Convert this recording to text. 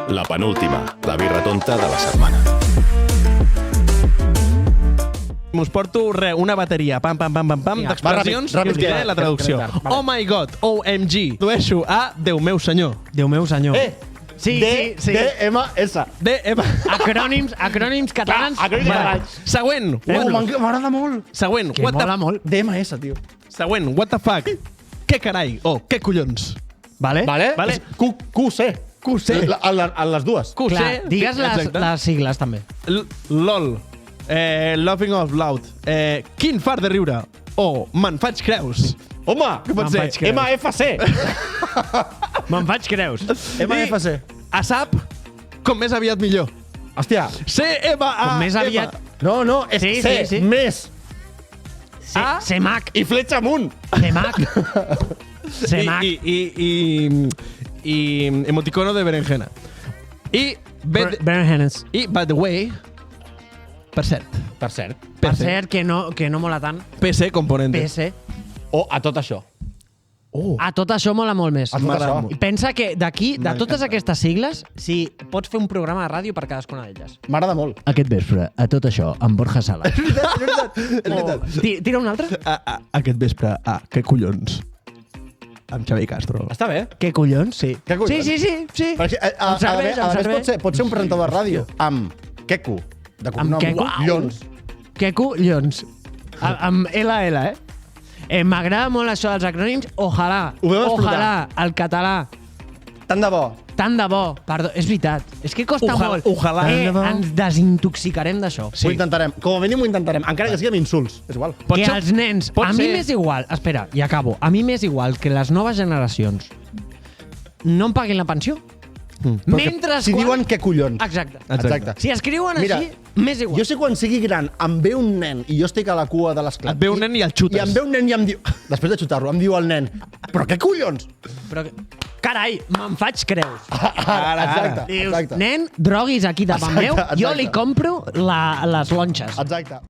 La penúltima, la birra tonta de la setmana. Us porto una bateria, pam, d'expressions que us diré la traducció. Oh my god, OMG. Tradueixo a Déu meu senyor. Déu meu senyor. Sí. D-M-S. Acrònims catalans. Següent. M'agrada molt. Següent. Que mola molt. D-M-S, tio. Següent. What the fuck? Què carai? O què collons? Vale? QC. A les dues. QC. Clar, digues les sigles també. LOL. Laughing out loud. Quin fart de riure. O me'n faig creus. Home, Què pot ser? MFC. Me'n faig creus. MFC. ASAP, com més aviat millor. Hòstia. C-M-A-M. Com més aviat... No, és Sí, C. sí. Més. CEMAC. I fletxa amunt. CEMAC. CEMAC. I emoticono de berenjena. I, Berenjenes. by the way, per cert, Per cert. Per cert, que no mola tant. PC componente. PS. O a tot això. A tot això mola molt més. A tot això. I pensa que d'aquí, de totes aquestes sigles, si pots fer un programa de ràdio per cadascuna d'elles. M'agrada molt. Aquest vespre, a tot això, amb Borja Sala. És veritat. Tira un altre? Aquest vespre, què collons? Amb Xavi Castro. Està bé. Què collons? Sí. Què collons? Sí. Perquè, a més, pot ser un presentador de ràdio amb Keku, de cognom. Amb Keku? Llons. Què collons? Amb LL, m'agrada molt això dels acrònims. Ojalà, Ho vam explotar. ojalà, el català, Tant de bo. tant de bo. Perdó, és veritat. És que costa molt. Ojalà. Ens desintoxicarem d'això. Ho intentarem. Com a mínim ho intentarem. Encara que sigui amb insults. És igual. Pot Que ser- els nens... pot A mi ser- m'és igual... Espera, i acabo. A mi m'és igual que les noves generacions no em paguin la pensió. Mentre Si diuen què collons. Exacte. Exacte. Si escriuen Mira, així, m'és igual. Jo sé quan sigui gran, em ve un nen i jo estic a la cua de l'esclat. Et ve un nen i el xutes. I em ve un nen i em diu... Després de xutar-lo, em diu el nen, però què collons? Però, carai, me'n faig creus. Exacte, Dius, exacte. nen, droguis aquí davant Exacte, meu, jo exacte. li compro les lonxes. Exacte.